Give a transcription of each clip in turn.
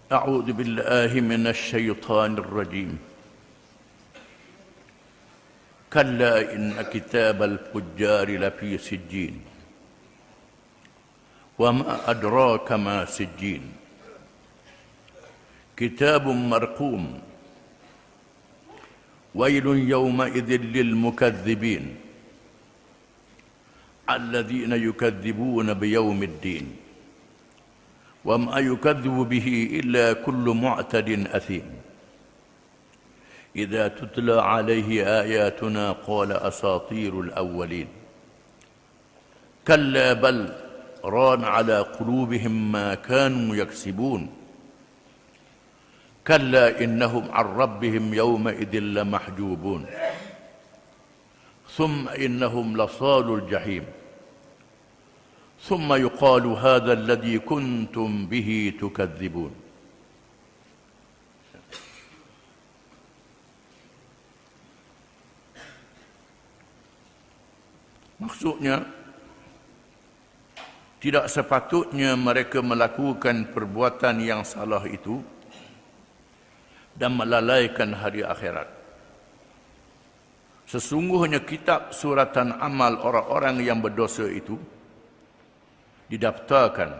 أعوذ بالله من الشيطان الرجيم. كلا إن كتاب الفجار لفي سجين وما أدراك ما سجين كتاب مرقوم ويل يومئذ للمكذبين الذين يكذبون بيوم الدين وما يكذب به إلا كل معتد أثيم إذا تتلى عليه آياتنا قال أساطير الأولين كلا بل ران على قلوبهم ما كانوا يكسبون كلا إنهم عن ربهم يومئذ لمحجوبون ثم إنهم لصالوا الجحيم ثم يقال هذا الذي كنتم به تكذبون. Maksudnya, tidak sepatutnya mereka melakukan perbuatan yang salah itu dan melalaikan hari akhirat. Sesungguhnya kitab suratan amal orang-orang yang berdosa itu didaftarkan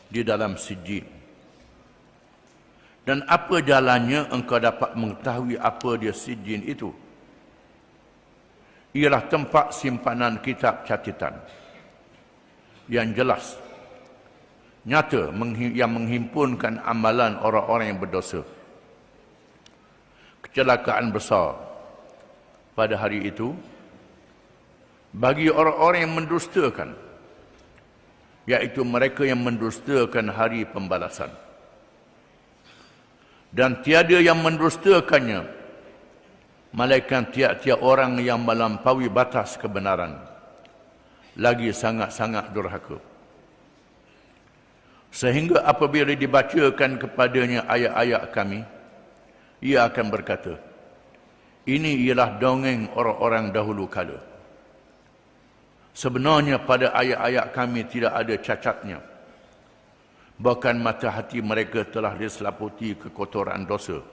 di dalam sijin. Dan apa jalannya engkau dapat mengetahui apa dia sijin itu? Ialah tempat simpanan kitab catatan yang jelas, nyata, yang menghimpunkan amalan orang-orang yang berdosa. Kecelakaan besar pada hari itu bagi orang-orang yang mendustakan, iaitu mereka yang mendustakan hari pembalasan. Dan tiada yang mendustakannya malaikat tiap-tiap orang yang melampaui batas kebenaran, lagi sangat-sangat durhaka. Sehingga apabila dibacakan kepadanya ayat-ayat kami, ia akan berkata, ini ialah dongeng orang-orang dahulu kala. Sebenarnya pada ayat-ayat kami tidak ada cacatnya. Bahkan mata hati mereka telah diselaputi kekotoran dosa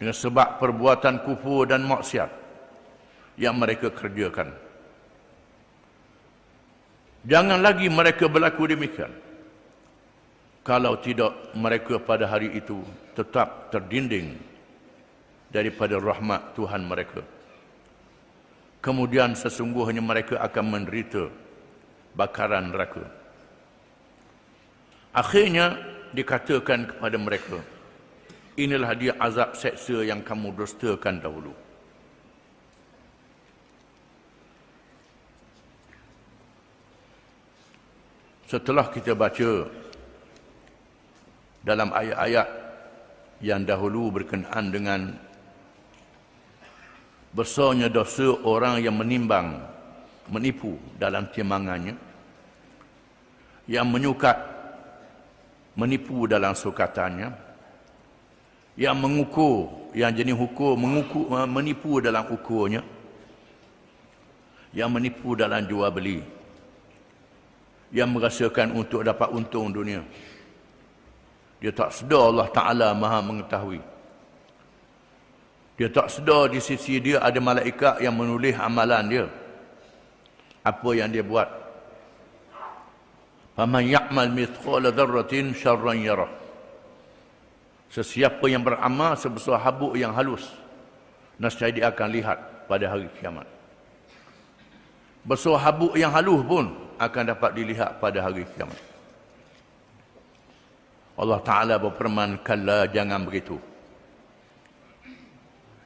dengan sebab perbuatan kufur dan maksiat yang mereka kerjakan. Jangan lagi mereka berlaku demikian. Kalau tidak, mereka pada hari itu tetap terdinding daripada rahmat Tuhan mereka. Kemudian sesungguhnya mereka akan menderita bakaran neraka. Akhirnya dikatakan kepada mereka, inilah dia azab seksa yang kamu dustakan dahulu. Setelah kita baca dalam ayat-ayat yang dahulu berkenaan dengan besarnya dosa orang yang menimbang, menipu dalam timbangannya, yang menyukat, menipu dalam sukatannya, yang mengukur, yang jenis hukum menipu dalam ukurnya, yang menipu dalam jual beli, yang merasakan untuk dapat untung dunia. Dia tak sedar Allah Ta'ala Maha mengetahui. Dia tak sedar di sisi dia ada malaikat yang menulis amalan dia, apa yang dia buat. Faman ya'mal mithqala dzarratin syarran yarah. Sesiapa yang beramal sebesar habuk yang halus, nescaya dia akan lihat pada hari kiamat. Besar habuk yang halus pun akan dapat dilihat pada hari kiamat. Allah Ta'ala berfirman, kalla, jangan begitu.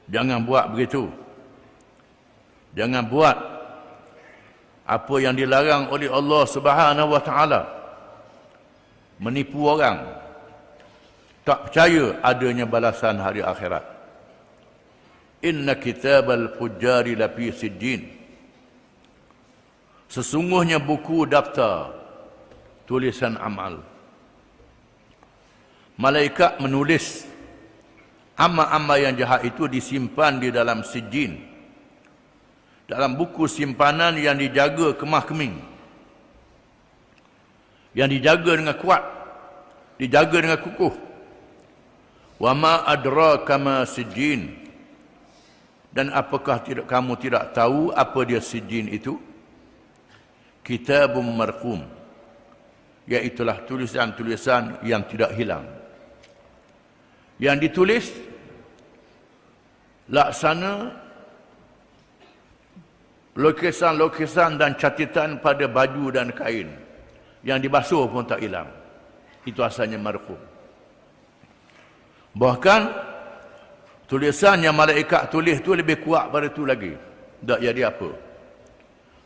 Jangan buat begitu. Jangan buat apa yang dilarang oleh Allah Subhanahu wa Ta'ala. Menipu orang, tak percaya adanya balasan hari akhirat. Inna kitabal fujjari lafi sijjin. Sesungguhnya buku daftar tulisan amal. Malaikat menulis amal-amal yang jahat itu disimpan di dalam sijin, dalam buku simpanan yang dijaga kemah keming, yang dijaga dengan kuat dijaga dengan kukuh. Wa ma adraka ma sijjin, dan apakah kamu tidak tahu apa dia sijjin itu? Kitabun marqum, iaitulah tulisan-tulisan yang tidak hilang. Yang ditulis laksana lukisan-lukisan dan catatan pada baju dan kain. Yang dibasuh pun tak hilang. Itu asalnya marqum. Bahkan tulisan yang malaikat tulis tu lebih kuat pada tu lagi. Tak jadi apa.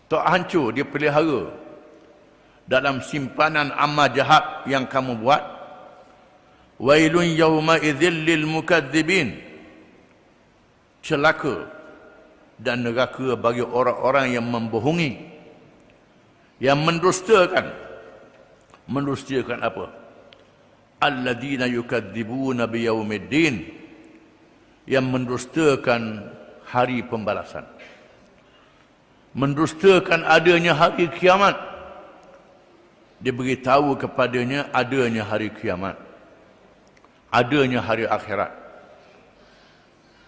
Tak hancur, dia pelihara dalam simpanan amal jahat yang kamu buat. Wailun yawma idzil lil mukadzibin. Celaka dan neraka bagi orang-orang yang membohongi, yang mendustakan. Mendustakan apa? Alladzina yukadzibuna biyaumiddin, yang mendustakan hari pembalasan, mendustakan adanya hari kiamat. Dia beritahu kepadanya adanya hari kiamat, adanya hari akhirat.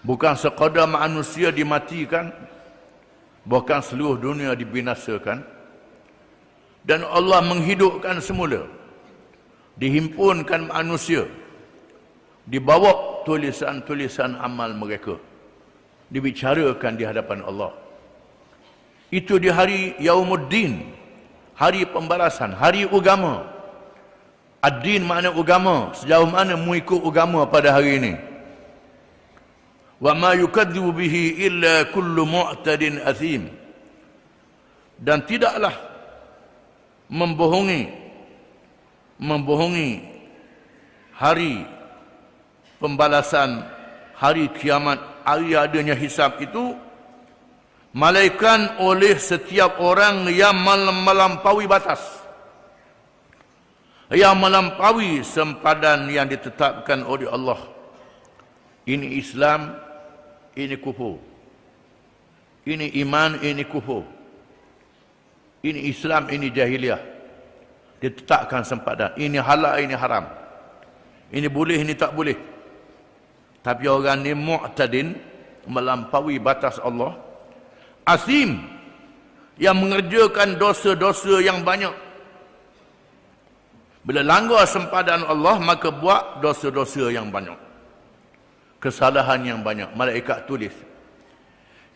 Bukan sekadar manusia dimatikan, bahkan seluruh dunia dibinasakan, dan Allah menghidupkan semula. Dihimpunkan manusia, dibawa tulisan-tulisan amal mereka, dibicarakan di hadapan Allah. Itu di hari Yaumuddin, hari pembalasan, hari agama. Ad-din makna agama, sejauh mana mengikut agama pada hari ini. Wa ma yukadzibu bihi illa kullu mu'tadin athim, dan tidaklah membohongi hari pembalasan, hari kiamat, hari adanya hisab itu, malaikat oleh setiap orang yang melampaui batas, yang melampaui sempadan yang ditetapkan oleh Allah. Ini Islam, ini kufur. Ini iman, ini kufur. Ini Islam, ini jahiliah. Ditetapkan sempadan. Ini halal, ini haram. Ini boleh, ini tak boleh. Tapi orang ni mu'tadin, melampaui batas Allah. Asim, yang mengerjakan dosa-dosa yang banyak. Bila langgar sempadan Allah, maka buat dosa-dosa yang banyak, kesalahan yang banyak. Malaikat tulis,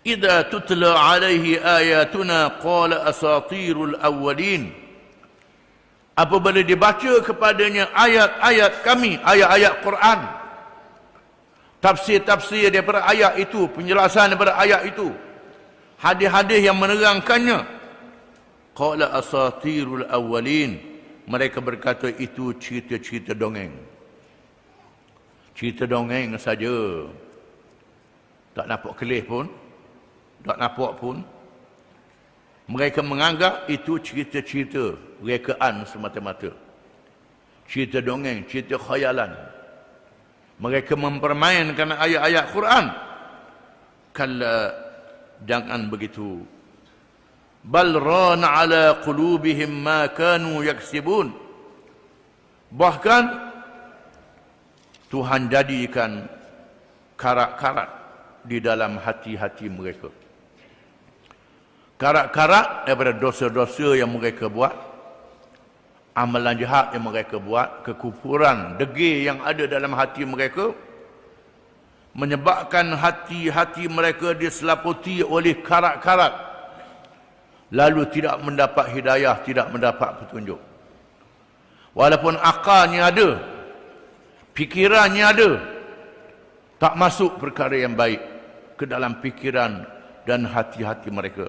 idza tutla alaihi ayatuna qala asatirul awwalin. Apabila dibaca kepadanya ayat-ayat kami, ayat-ayat Quran, tafsir-tafsir daripada ayat itu, penjelasan daripada ayat itu, hadis-hadis yang menerangkannya, qala asatirul awwalin, mereka berkata itu cerita-cerita dongeng. Cerita dongeng saja. Tak nampak kelih pun, tak nampak pun. Mereka menganggap itu cerita-cerita rekaan semata-mata. Cerita dongeng, cerita khayalan. Mereka mempermainkan ayat-ayat Quran. Kalla, jangan begitu. Bal rana ala qulubihim ma kanu yaksibun. Bahkan Tuhan jadikan karat-karat di dalam hati-hati mereka. Karat-karat daripada dosa-dosa yang mereka buat, amalan jahat yang mereka buat, kekufuran, degil yang ada dalam hati mereka, menyebabkan hati-hati mereka diselaputi oleh karat-karat, lalu tidak mendapat hidayah, tidak mendapat petunjuk. Walaupun akalnya ada, fikirannya ada, tak masuk perkara yang baik ke dalam fikiran dan hati-hati mereka.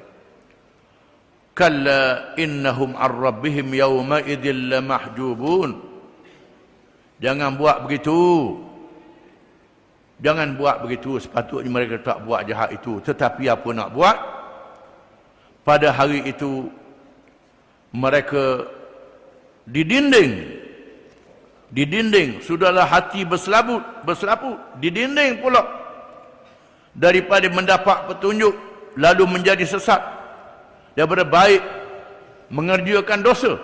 Kalla innahum ar-rabbihim yawma idzil lamahjubun. Jangan buat begitu. Jangan buat begitu. Sepatutnya mereka tak buat jahat itu. Tetapi apa nak buat? Pada hari itu mereka didinding. Didinding. Sudahlah hati berselaput. Didinding pula. Daripada mendapat petunjuk lalu menjadi sesat. Daripada baik mengerjakan dosa.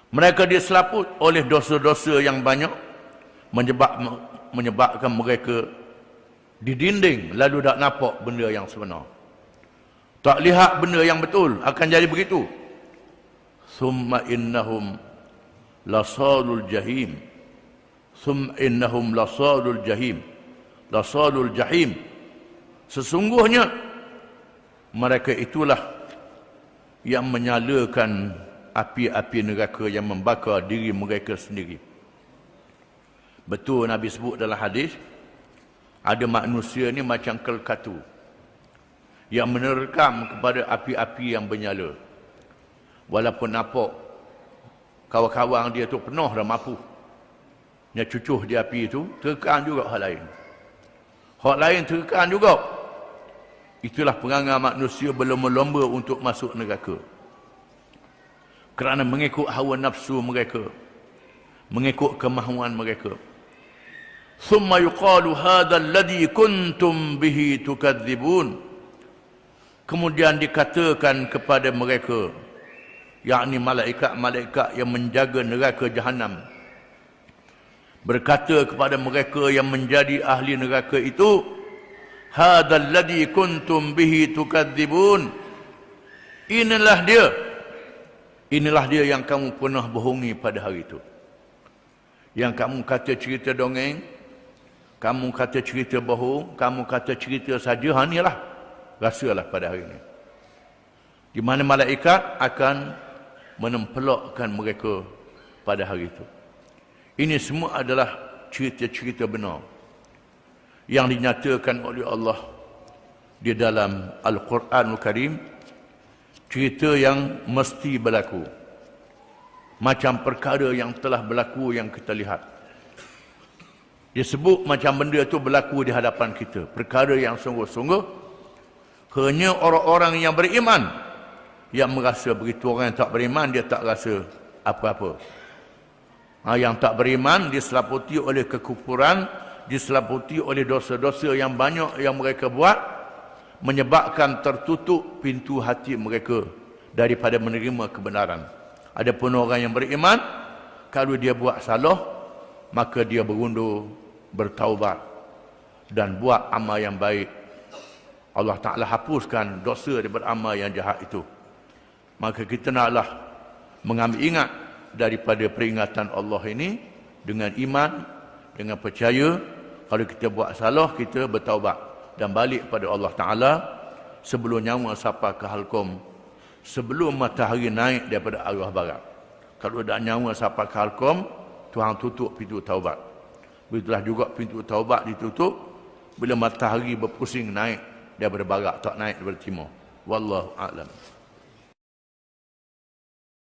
Mereka diselaput oleh dosa-dosa yang banyak, menyebabkan mereka didinding, lalu tak nampak benda yang sebenar. Tak lihat benda yang betul, akan jadi begitu. Summa innahum lasalul jahim. Summa innahum lasalul jahim. Lasalul jahim. Sesungguhnya mereka itulah yang menyalakan api-api neraka yang membakar diri mereka sendiri. Betul Nabi sebut dalam hadis, ada manusia ni macam kelkatu yang menerkam kepada api-api yang bernyala. Walaupun nampak kawan-kawan dia tu penuh dah mampu, yang cucuh di api itu, terkan juga hal lain. Hak lain terkan juga. Itulah perangai manusia berlomba-lomba untuk masuk neraka. Kerana mengikut hawa nafsu mereka, mengikut kemahuan mereka. Thumma yuqalu hadha alladhi kuntum bihi tukadzibun. Kemudian dikatakan kepada mereka, yakni malaikat-malaikat yang menjaga neraka jahanam, berkata kepada mereka yang menjadi ahli neraka itu, hadzal ladzi kuntum bihi tukadzibun. Inilah dia yang kamu pernah bohongi pada hari itu. Yang kamu kata cerita dongeng, kamu kata cerita bohong, kamu kata cerita saja, inilah rasalah pada hari ini. Di mana malaikat akan menempelokkan mereka pada hari itu. Ini semua adalah cerita-cerita benar yang dinyatakan oleh Allah di dalam Al-Quranul Karim, cerita yang mesti berlaku, macam perkara yang telah berlaku yang kita lihat. Dia sebut macam benda itu berlaku di hadapan kita, perkara yang sungguh-sungguh. Hanya orang-orang yang beriman yang merasa begitu. Orang yang tak beriman, dia tak rasa apa-apa. Yang tak beriman diselaputi oleh kekufuran, diselaputi oleh dosa-dosa yang banyak yang mereka buat, menyebabkan tertutup pintu hati mereka daripada menerima kebenaran. Adapun orang yang beriman, kalau dia buat salah, maka dia berundur, bertaubat dan buat amal yang baik. Allah Ta'ala hapuskan dosa daripada amal yang jahat itu. Maka kita naklah mengambil ingat daripada peringatan Allah ini dengan iman, dengan percaya. Kalau kita buat salah, kita bertaubat dan balik pada Allah Ta'ala sebelum nyawa sampai ke halkom, sebelum matahari naik daripada arah barat. Kalau dah nyawa sampai ke halkom, Tuhan tutup pintu taubat. Begitulah juga pintu taubat ditutup bila matahari berpusing naik daripada barat, tak naik daripada timur. Wallahu a'lam.